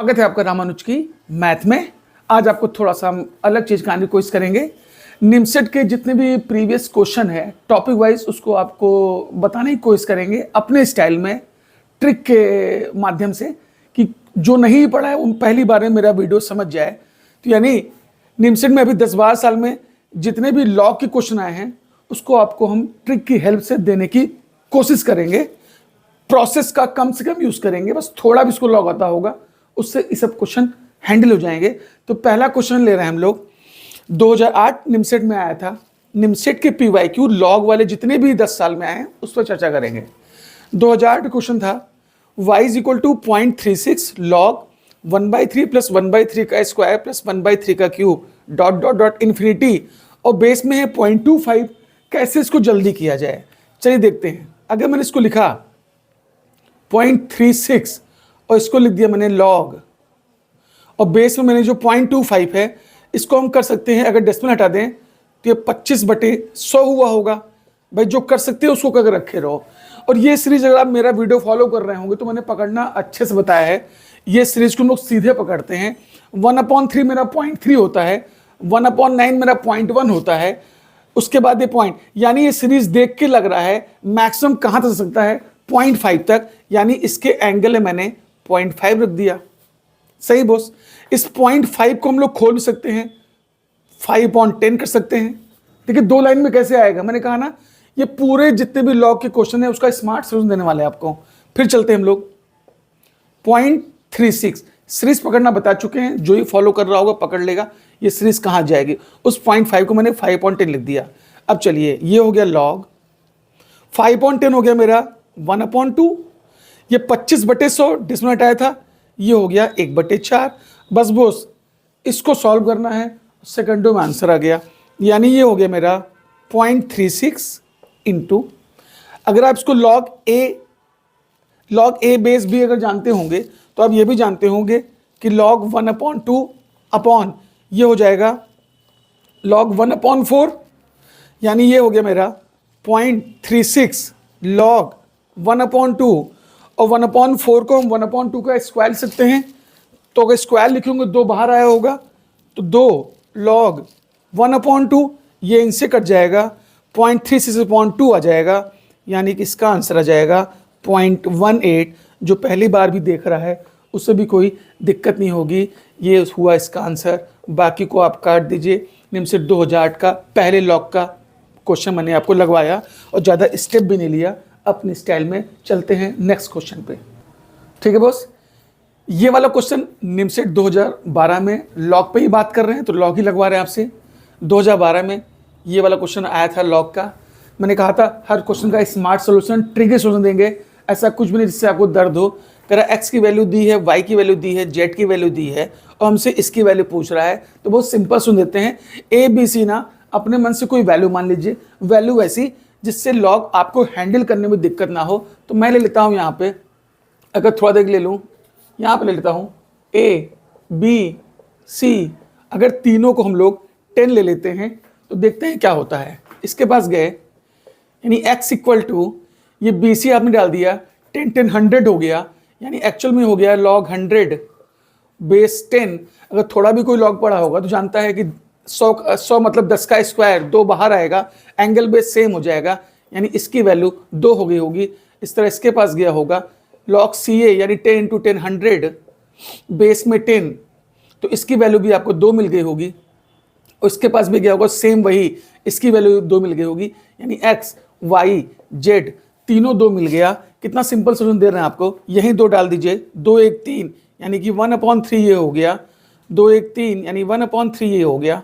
स्वागत है आपका रामानुज की मैथ में। आज आपको थोड़ा सा हम अलग चीज का आने की कोशिश करेंगे। निमसेट के जितने भी प्रीवियस क्वेश्चन है टॉपिक वाइज उसको आपको बताने की कोशिश करेंगे अपने स्टाइल में, ट्रिक के माध्यम से, कि जो नहीं पढ़ा है उन पहली बार में मेरा वीडियो समझ जाए। तो यानी निमसेट में अभी 10-12 साल में जितने भी लॉ के क्वेश्चन आए हैं उसको आपको हम ट्रिक की हेल्प से देने की कोशिश करेंगे। प्रोसेस का कम से कम यूज करेंगे, बस थोड़ा भी इसको लॉग आता होगा उससे ये सब क्वेश्चन हैंडल हो जाएंगे। तो पहला क्वेश्चन ले रहे हैं हम लोग, 2008 निमसेट में आया था। निमसेट के पीवाईक्यू लॉग वाले जितने भी 10 साल में आए हैं उस पर चर्चा करेंगे। 2008 क्वेश्चन था y is equal to 0.36 log 1/3 plus 1/3 का स्क्वायर प्लस 1/3 का cube dot dot dot infinity, और बेस में है 0.25। कैसे इसको जल्दी किया जाए, चलिए देखते हैं। अगर मैंने इसको लिखा 0.36 और इसको लिख दिया मैंने लॉग, और बेस में मैंने जो 0.25 है इसको हम कर सकते हैं, अगर डेसिमल हटा दें तो ये 25/100 हुआ होगा। भाई जो कर सकते हैं उसको कर रखे रहो। और ये सीरीज अगर आप मेरा वीडियो फॉलो कर रहे होंगे तो मैंने पकड़ना अच्छे से बताया है। ये सीरीज को हम लोग सीधे पकड़ते हैं। 1/3 मेरा 0.3 होता है, 1/9 मेरा 0.1 होता है, उसके बाद ये पॉइंट, यानी ये सीरीज देख के लग रहा है मैक्सिमम कहां तक जा सकता है 0.5 तक, यानी इसके एंगल में मैंने 0.5 रख दिया। सही बॉस। इस 0.5 को हम लोग खोल भी सकते हैं, 5/10 कर सकते हैं। देखिए 2 लाइन में कैसे आएगा, मैंने कहा ना ये पूरे जितने भी लॉग के क्वेश्चन है उसका स्मार्ट सोल्यूशन देने वाले हैं आपको। फिर चलते हैं हम लोग 0.36 सीरीज पकड़ना बता चुके हैं, जो ही फॉलो कर रहा होगा पकड़ लेगा ये सीरीज कहां जाएगी। उस 0.5 को मैंने 5/10 लिख दिया। अब चलिए ये हो गया लॉग, 5/10 हो गया मेरा 1/2, ये 25/100 डिस्मल हटाया था, ये हो गया 1/4। बस बोस इसको सॉल्व करना है, सेकंडों में आंसर आ गया। यानी ये हो गया मेरा 0.36 इंटू, अगर आप इसको लॉग ए बेस भी अगर जानते होंगे तो आप ये भी जानते होंगे कि लॉग 1/2 अपॉन ये हो जाएगा लॉग 1/4, यानी ये हो गया मेरा 0.36 लॉग 1/2, और 1/4 को हम 1/2 का स्क्वायर लिख सकते हैं। तो अगर स्क्वायर लिखेंगे 2 बाहर आया होगा तो 2 लॉग 1/2, ये इनसे कट जाएगा, 0.36/2 आ जाएगा, यानी कि इसका आंसर आ जाएगा 0.18। जो पहली बार भी देख रहा है उससे भी कोई दिक्कत नहीं होगी, ये हुआ इसका आंसर। बाकी को आप काट दीजिए। निमसेट 2008 का पहले लॉग का क्वेश्चन मैंने आपको लगवाया और ज़्यादा स्टेप भी नहीं लिया, अपने स्टाइल में चलते हैं नेक्स्ट क्वेश्चन पे। ठीक है बॉस। ये वाला क्वेश्चन निमसेट 2012 में लॉग पे ही बात कर रहे हैं तो लॉग ही लगवा रहे हैं आपसे। 2012 में ये वाला क्वेश्चन आया था लॉग का। मैंने कहा था हर क्वेश्चन का स्मार्ट सोल्यूशन, ट्रिकी सोल्यूशन देंगे, ऐसा कुछ भी नहीं जिससे आपको दर्द हो। कह रहा एक्स की वैल्यू दी है, वाई की वैल्यू दी है, जेड की वैल्यू दी है और हमसे इसकी वैल्यू पूछ रहा है, तो बहुत सिंपल सुन देते हैं। ए बी सी ना अपने मन से कोई वैल्यू मान लीजिए, वैल्यू ऐसी जिससे लॉग आपको हैंडल करने में दिक्कत ना हो। तो मैं ले लेता हूँ यहाँ पे, अगर थोड़ा देर ले लूँ यहाँ पे ले लेता हूँ ए बी सी, अगर तीनों को हम लोग 10 ले लेते हैं तो देखते हैं क्या होता है। इसके पास गए, यानी x इक्वल टू ये बी सी आपने डाल दिया, 10 100 हो गया, यानी एक्चुअल में हो गया लॉग 100 बेस 10। अगर थोड़ा भी कोई लॉग पढ़ा होगा तो जानता है कि 100 मतलब 10 का स्क्वायर, 2 बाहर आएगा, एंगल बेस सेम हो जाएगा, यानी इसकी वैल्यू 2 हो गई होगी। इस तरह इसके पास गया होगा लॉग सी ए, यानी 10 × 10 100 बेस में 10, तो इसकी वैल्यू भी आपको 2 मिल गई होगी। और इसके पास भी गया होगा सेम वही, इसकी वैल्यू 2 मिल गई होगी, यानी एक्स वाई जेड तीनों 2 मिल गया। कितना सिंपल सोल्यूशन दे रहे हैं आपको, यहीं 2 डाल दीजिए, 2 1 3, यानी कि 1/3 ये हो गया, 2 1 3 यानी 1/3 ये हो गया,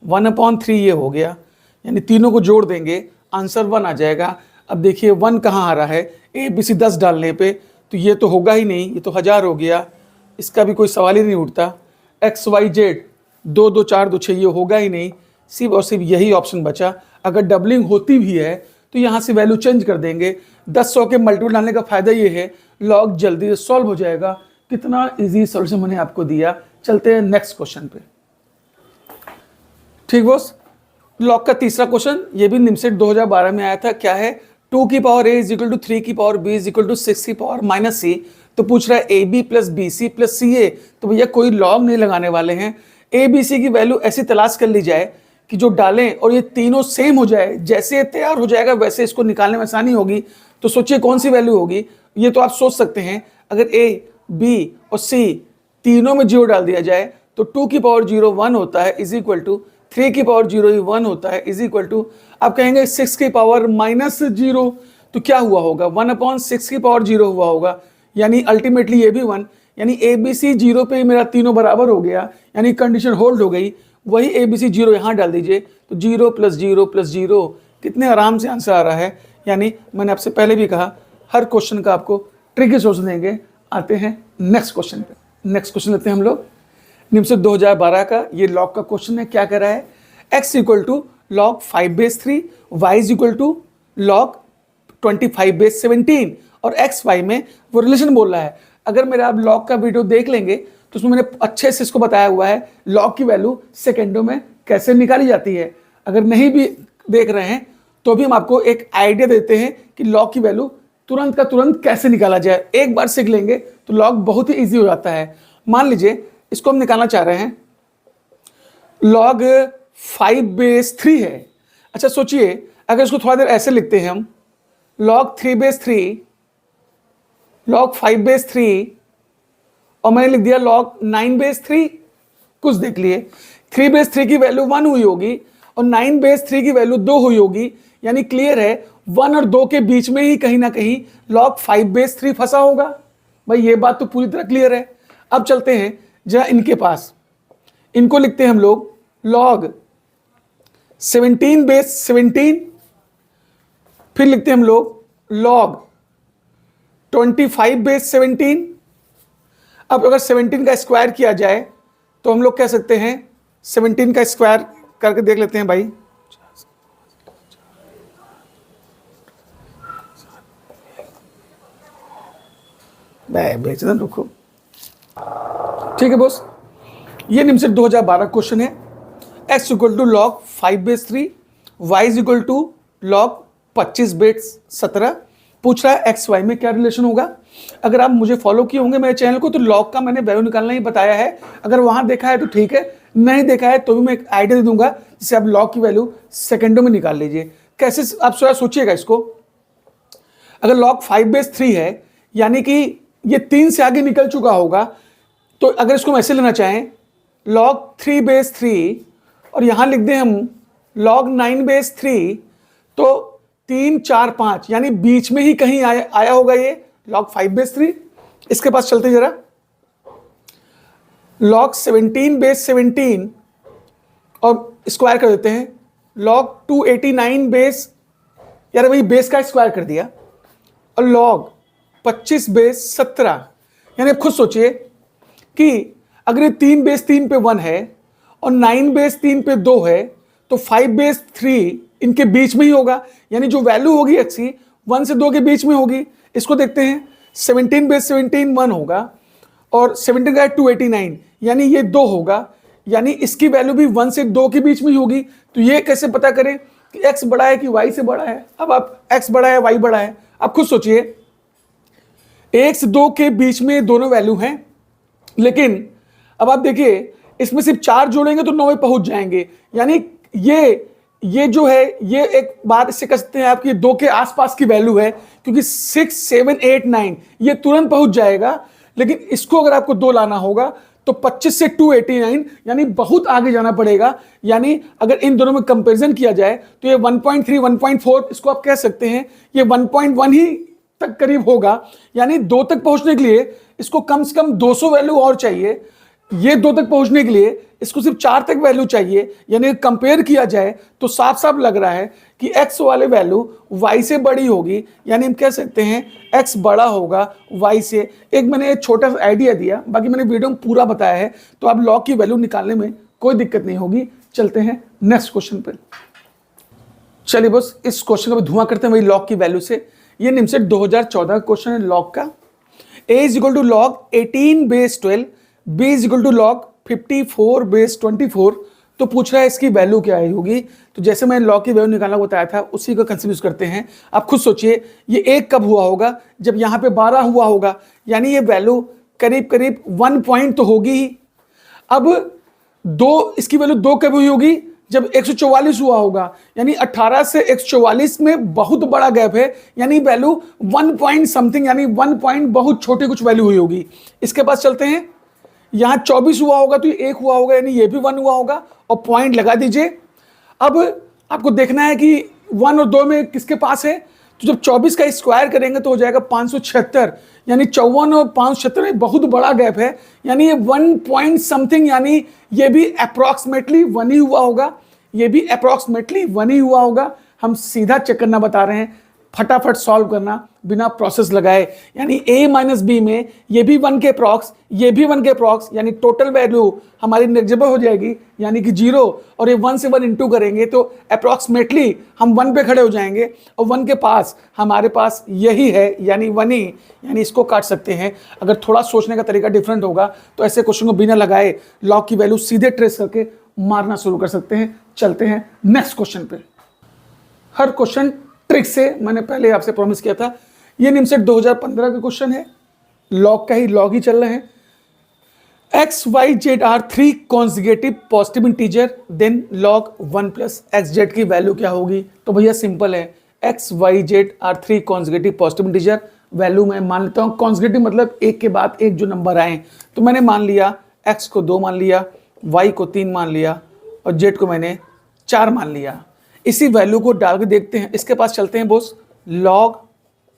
1/3 ये हो गया, यानी तीनों को जोड़ देंगे आंसर 1 आ जाएगा। अब देखिए 1 कहाँ आ रहा है, ए बी सी 10 डालने पे, तो ये तो होगा ही नहीं, ये तो 1000 हो गया, इसका भी कोई सवाल ही नहीं उठता। एक्स वाई जेड 2 2 4 2 6 ये होगा ही नहीं, सिर्फ और सिर्फ यही ऑप्शन बचा। अगर डबलिंग होती भी है तो यहाँ से वैल्यू चेंज कर देंगे। 10 के मल्टीपल डालने का फायदा ये है लॉग जल्दी से सॉल्व हो जाएगा। कितना इजी सॉल्यूशन मैंने आपको दिया। चलते हैं नेक्स्ट क्वेश्चन पे। ठीक बॉस। लॉग का तीसरा क्वेश्चन, ये भी निमसेट 2012 में आया था। क्या है, 2 की power a is equal to 3 की power b is equal to 6 की पावर माइनस c तो पूछ रहा है A B plus B C plus C A, तो भैया कोई लॉग नहीं लगाने वाले हैं। ए बी सी की वैल्यू ऐसी तलाश कर ली जाए कि जो डालें और ये तीनों सेम हो जाए, जैसे ये तैयार हो जाएगा वैसे इसको निकालने में आसानी होगी। तो सोचिए कौन सी वैल्यू होगी, ये तो आप सोच सकते हैं। अगर ए बी और सी तीनों में 0 डाल दिया जाए तो 2 की पावर 0 1 होता है इज इक्वल टू 3 की पावर 0 ही 1 होता है इज इक्वल टू, आप कहेंगे 6 की पावर -0, तो क्या हुआ होगा 1/6 की पावर 0 हुआ होगा, यानी अल्टीमेटली ये भी 1, यानी ए बी सी 0 पे ही मेरा तीनों बराबर हो गया, यानी कंडीशन होल्ड हो गई। वही ए बी सी 0 यहाँ डाल दीजिए तो 0 + 0 + 0, कितने आराम से आंसर आ रहा है। यानी मैंने आपसे पहले भी कहा हर क्वेश्चन का आपको ट्रिक सोच देंगे। आते हैं नेक्स्ट क्वेश्चन पे। नेक्स्ट क्वेश्चन लेते हैं हम लोग निम्नलिखित 2012 का, ये लॉग का क्वेश्चन है। क्या कह रहा है, x = log 5/3, y = log 25/17 और x y में वो रिलेशन बोल रहा है। अगर मेरा आप लॉग का वीडियो देख लेंगे तो उसमें मैंने अच्छे से इसको बताया हुआ है लॉग की वैल्यू सेकेंडों में कैसे निकाली जाती है। अगर नहीं भी देख रहे हैं तो भी हम आपको एक आइडिया देते हैं कि लॉग की वैल्यू तुरंत का तुरंत कैसे निकाला जाए। एक बार सीख लेंगे तो लॉग बहुत ही ईजी हो जाता है। मान लीजिए इसको हम निकालना चाह रहे हैं, log 5/3 है। अच्छा सोचिए अगर इसको थोड़ा देर ऐसे लिखते हैं हम, log 3/3, log 5/3 और मैंने लिख दिया log 9/3। कुछ देख लिए 3/3 की वैल्यू 1 हुई होगी और 9/3 की वैल्यू 2 हुई होगी, यानी क्लियर है 1 और 2 के बीच में ही कहीं ना कहीं log 5/3 फंसा होगा। भाई ये बात तो पूरी तरह क्लियर है। अब चलते हैं जरा इनके पास, इनको लिखते हैं हम लोग log 17/17, फिर लिखते हैं हम लोग log 25/17। अब अगर 17 का स्क्वायर किया जाए तो हम लोग कह सकते हैं 17 का स्क्वायर करके देख लेते हैं भाई। बेचना रुको, ठीक है बॉस। ये निम्नलिखित 2012 क्वेश्चन है। x = log 5/3, y = log 25/17। पूछ रहा है एक्स वाई में क्या रिलेशन होगा। अगर आप मुझे फॉलो किए होंगे मेरे चैनल को तो लॉग का मैंने वैल्यू निकालना ही बताया है। अगर वहां देखा है तो ठीक है, नहीं देखा है तो भी मैं एक आइडिया दे दूंगा जिससे आप लॉग की वैल्यू सेकंडों में निकाल लीजिए। कैसे, आप सोचिएगा इसको। अगर log 5/3 है यानी कि ये 3 से आगे निकल चुका होगा, तो अगर इसको हम ऐसे लेना चाहें log 3/3 और यहां लिख दें हम log 9/3, तो 3 4 5 यानी बीच में ही कहीं आया होगा ये log 5/3। इसके पास चलते जरा, log 17/17 और स्क्वायर कर देते हैं log 289 यार वही बेस का स्क्वायर कर दिया, और log 25/17। यानी आप खुद सोचिए कि अगर ये 3/3 पे 1 है और 9/3 पे 2 है तो 5/3 इनके बीच में ही होगा, यानी जो वैल्यू होगी x की 1 से 2 के बीच में होगी। इसको देखते हैं 17/17 1 होगा और 17 का 289 यानी ये 2 होगा, यानी इसकी वैल्यू भी 1 से 2 के बीच में ही होगी। तो ये कैसे पता करें कि x बड़ा है कि y से बड़ा है। अब आप x बड़ा है y बड़ा है, आप खुद सोचिए 1 से 2 के बीच में दोनों वैल्यू हैं, लेकिन अब आप देखिए इसमें सिर्फ 4 जोड़ेंगे तो 9 में पहुंच जाएंगे। यानी ये जो है ये एक बात इससे कह सकते हैं आपकी 2 के आसपास की वैल्यू है, क्योंकि 6 7 8 9 ये तुरंत पहुंच जाएगा, लेकिन इसको अगर आपको 2 लाना होगा तो 25 से 289 यानी बहुत आगे जाना पड़ेगा। यानी अगर इन दोनों में कंपैरिजन किया जाए तो ये 1.3 1.4 इसको आप कह सकते हैं ये 1.1 ही तक करीब होगा। यानी 2 तक पहुंचने के लिए इसको कम से कम 200 वैल्यू और चाहिए। ये 2 तक पहुंचने के लिए इसको सिर्फ 4 तक वैल्यू चाहिए। यानी कंपेयर किया जाए तो साफ साफ लग रहा है कि x वाले वैल्यू y से बड़ी होगी, यानी हम कह सकते हैं x बड़ा होगा y से। एक मैंने एक छोटा सा आइडिया दिया, बाकी मैंने वीडियो में पूरा बताया है, तो आप लॉग की वैल्यू निकालने में कोई दिक्कत नहीं होगी। चलते हैं नेक्स्ट क्वेश्चन पर। चलिए बस इस क्वेश्चन को धुआं करते हैं वही लॉग की वैल्यू से। ये निम्नलिखित 2014 का क्वेश्चन है लॉग का। a = log 18/12, b = log 54/24, तो पूछ रहा है इसकी वैल्यू क्या आई होगी। तो जैसे मैं लॉग की वैल्यू निकालना बताया था उसी का कंसेप्ट यूज करते हैं। आप खुद सोचिए ये 1 कब हुआ होगा, जब यहाँ पे 12 हुआ होगा, यानी ये वैल्यू करीब करीब 1 पॉइंट तो होगी ही। अब 2, इसकी वैल्यू 2 कब हुई होगी, जब 144 हुआ होगा, यानी 18 से 144 में बहुत बड़ा गैप है, यानी वैल्यू 1 पॉइंट समथिंग, यानी 1 पॉइंट बहुत छोटी कुछ वैल्यू हुई होगी। इसके पास चलते हैं, यहां 24 हुआ होगा तो ये 1 हुआ होगा, यानी ये भी 1 हुआ होगा, और पॉइंट लगा दीजिए। अब आपको देखना है कि 1 और 2 में किसके पास है, तो जब 24 का स्क्वायर करेंगे तो हो जाएगा 576, यानी 54 और 576 में बहुत बड़ा गैप है, यानी ये 1 पॉइंट समथिंग, यानी ये भी अप्रॉक्सीमेटली 1 ही हुआ होगा, ये भी अप्रॉक्सीमेटली 1 ही हुआ होगा। हम सीधा चेक करना बता रहे हैं, फटाफट सॉल्व करना बिना प्रोसेस लगाए, यानी a माइनस बी में ये भी 1 के अप्रॉक्स, ये भी 1 के अप्रॉक्स, यानी टोटल वैल्यू हमारी नेग्लिजिबल हो जाएगी, यानी कि 0, और ये 1 से 1 इंटू करेंगे तो अप्रॉक्सीमेटली हम 1 पे खड़े हो जाएंगे, और 1 के पास हमारे पास यही है, यानी 1 ही, यानी इसको काट सकते हैं। अगर थोड़ा सोचने का तरीका डिफरेंट होगा तो ऐसे क्वेश्चन को बिना लगाए लॉग की वैल्यू सीधे ट्रेस करके मारना शुरू कर सकते हैं। चलते हैं नेक्स्ट क्वेश्चन पे। हर क्वेश्चन ट्रिक से, मैंने पहले आपसे प्रॉमिस किया था, ये निमसेट 2015 का क्वेश्चन है, लॉग का ही, लॉग ही चल रहे हैं। X Y Z are 3 consecutive positive integer, then log 1 plus X Z की वैल्यू क्या होगी। तो भैया सिंपल है, X Y Z are 3 consecutive positive integer, value मैं मान लेता हूँ कॉन्जिगेटिव मतलब एक के बाद एक जो नंबर आए, तो मैंने मान लिया एक्स को 2 मान लिया, वाई को 3 मान लिया, और जेड को मैंने 4 मान लिया। इसी वैल्यू को डाल के देखते हैं। इसके पास चलते हैं Bose, log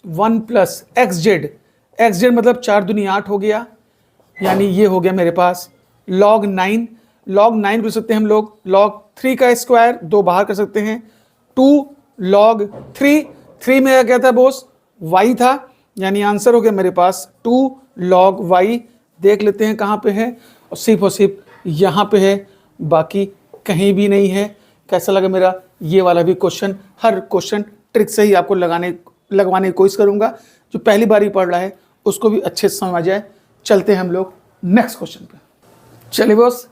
1 plus X Z मतलब 4 दूनी 8 हो गया, यानी ये हो गया मेरे पास लॉग 9, लॉग 9 कर सकते हैं हम लोग, लॉग 3 का स्क्वायर 2 बाहर कर सकते हैं, 2 लॉग 3 में क्या था बोस, वाई था, यानी आंसर हो गया मेरे पास 2 लॉग वाई। देख लेते हैं कहाँ पे है, और सिर्फ यहाँ पे है, बाकी कहीं भी नहीं है। कैसा लगा मेरा ये वाला भी क्वेश्चन। हर क्वेश्चन ट्रिक से ही आपको लगवाने की कोशिश करूंगा, जो पहली बार ही पढ़ रहा है उसको भी अच्छे से समझ आ जाए। चलते हैं हम लोग नेक्स्ट क्वेश्चन पे। चलिए बॉस,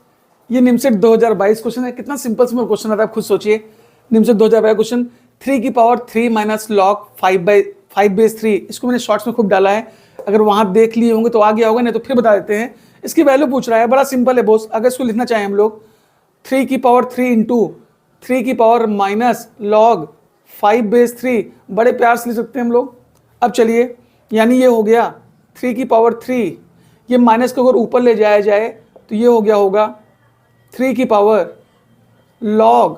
ये निमसेट 2022 क्वेश्चन है। कितना सिंपल सिंपल क्वेश्चन आता है, आप खुद सोचिए। निमसेट 2022 क्वेश्चन, 3 की पावर 3 माइनस लॉग 5/3, इसको मैंने शॉर्ट्स में खूब डाला है, अगर वहां देख लिए होंगे तो आ गया होगा, नहीं तो फिर बता देते हैं। इसकी वैल्यू पूछ रहा है, बड़ा सिंपल है बॉस। अगर इसको लिखना चाहें हम लोग, 3 की पावर 3 इंटू 3 की पावर माइनस लॉग 5/3, बड़े प्यार से लिख सकते हैं हम लोग। अब चलिए, यानी ये हो गया 3 की पावर 3, ये माइनस को अगर ऊपर ले जाया जाए तो ये हो गया होगा 3 की पावर लॉग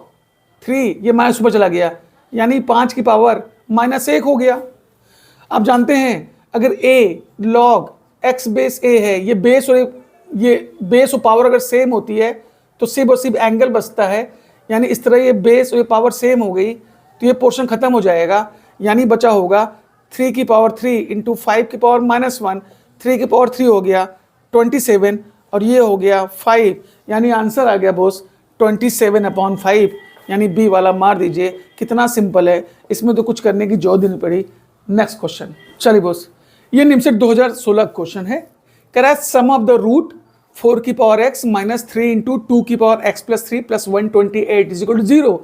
3, ये माइनस ऊपर चला गया, यानी 5 की पावर -1 हो गया। आप जानते हैं अगर a log x base a है, ये बेस और पावर अगर सेम होती है तो सिर्फ और सिर्फ एंगल बचता है, यानी इस तरह ये बेस और ये पावर सेम हो गई तो ये पोर्शन खत्म हो जाएगा, यानी बचा होगा 3 की पावर 3 इंटू 5 की पावर -1, 3 की पावर 3 हो गया 27, और ये हो गया 5, यानी आंसर आ गया बॉस 27/5, यानी बी वाला मार दीजिए। कितना सिंपल है, इसमें तो कुछ करने की जरूरत नहीं पड़ी। नेक्स्ट क्वेश्चन, चलिए बॉस, ये निमसेट 2016 क्वेश्चन है। Correct sum of the root 4 की पावर x माइनस 3 इंटू 2 की power x plus 3 plus 128 is equal to 0।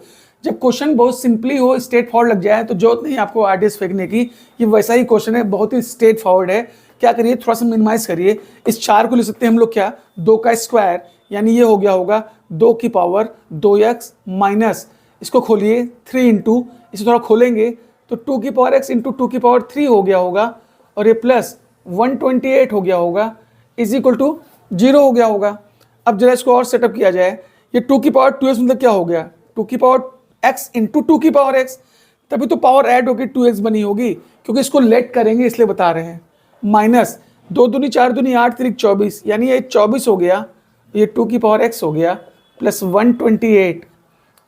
जब क्वेश्चन बहुत सिंपली हो, स्ट्रेट फॉरवर्ड लग जाए तो जरूरत नहीं आपको आइडियाज फेंकने की, ये वैसा ही क्वेश्चन है, बहुत ही स्ट्रेट फॉरवर्ड है। क्या करिए, थोड़ा सा मिनिमाइज करिए। इस 4 को लिख सकते हैं हम लोग क्या, 2 का स्क्वायर, यानी ये हो गया होगा 2 की पावर 2x माइनस, इसको खोलिए 3 इंटू, इसे थोड़ा खोलेंगे तो 2 की पावर x इंटू 2 की पावर 3 हो गया होगा, और ये प्लस 128 हो गया होगा, इज इक्वल टू 0 हो गया होगा। अब जरा इसको और सेटअप किया जाए, ये 2 की पावर 2x मतलब क्या हो गया, 2 की पावर x इंटू 2 की पावर x, तभी तो पावर ऐड होगी 2x बनी होगी, क्योंकि इसको लेट करेंगे इसलिए बता रहे हैं। माइनस 2 दूनी 4 दूनी 8 3 24, यानी ये 24 हो गया, ये 2 की पावर x हो गया प्लस 128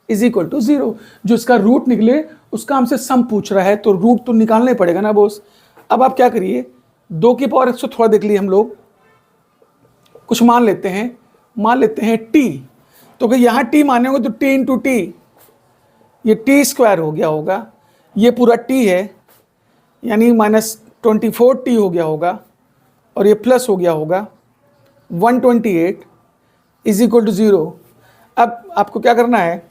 इज इक्वल टू 0। जो इसका रूट निकले उसका हमसे सम पूछ रहा है, तो रूट तो निकालना ही पड़ेगा ना बोस। अब आप क्या करिए, 2 की पावर x को थोड़ा देख लिए हम लोग, कुछ मान लेते हैं t, तो अगर यहाँ t माने होंगे तो t इंटू टी, ये t स्क्वायर हो गया होगा, ये पूरा t है, यानी -24t हो गया होगा, और ये प्लस हो गया होगा 128 इज इक्वल टू 0। अब आपको क्या करना है,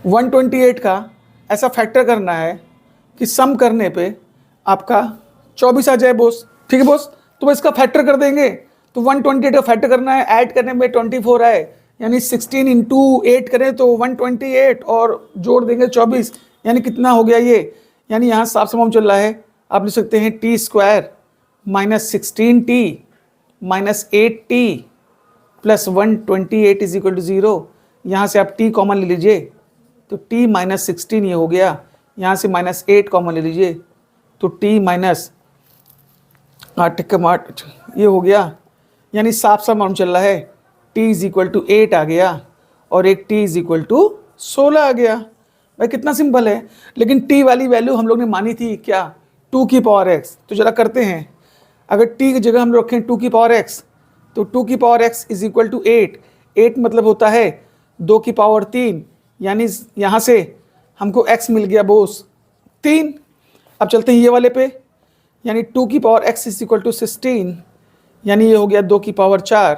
128 का ऐसा फैक्टर करना है कि सम करने पे आपका 24 आ जाए बॉस। ठीक है बॉस, तो बस इसका फैक्टर कर देंगे। तो 128 का फैक्टर करना है, ऐड करने में 24 आए, यानी 16 इंटू 8 करें तो 128 और जोड़ देंगे 24, यानी कितना हो गया ये, यानी यहाँ साफ साफ चल रहा है, आप लिख सकते हैं T square minus 16t minus 8t plus 128 is equal to 0। यहाँ से आप t कॉमन ले लीजिए तो t माइनस 16 ये हो गया, यहाँ से माइनस 8 कॉमन ले लीजिए तो t माइनस 8 ये हो गया, यानी साफ साफ मालूम चल रहा है t इज इक्वल टू 8 आ गया और एक t इज इक्वल टू 16 आ गया। भाई कितना सिंपल है। लेकिन t वाली वैल्यू हम लोग ने मानी थी क्या, 2 की पावर x। तो जरा करते हैं, अगर t की जगह हम रखें 2 की पावर x तो 2 की power x is equal to 8 मतलब होता है 2 की पावर 3, यानी यहाँ से हमको x मिल गया बोस 3। अब चलते हैं ये वाले पे, यानी 2 की power x is equal to 16, यानी ये हो गया 2 की पावर 4,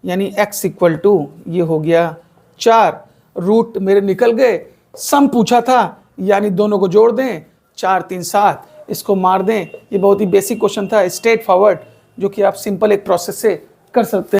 यानी x इक्वल टू ये हो गया 4। रूट मेरे निकल गए, सम पूछा था यानी दोनों को जोड़ दें, 4 3 7, इसको मार दें। ये बहुत ही बेसिक क्वेश्चन था, स्ट्रेट फॉरवर्ड, जो कि आप सिंपल एक प्रोसेस से कर सकते हैं।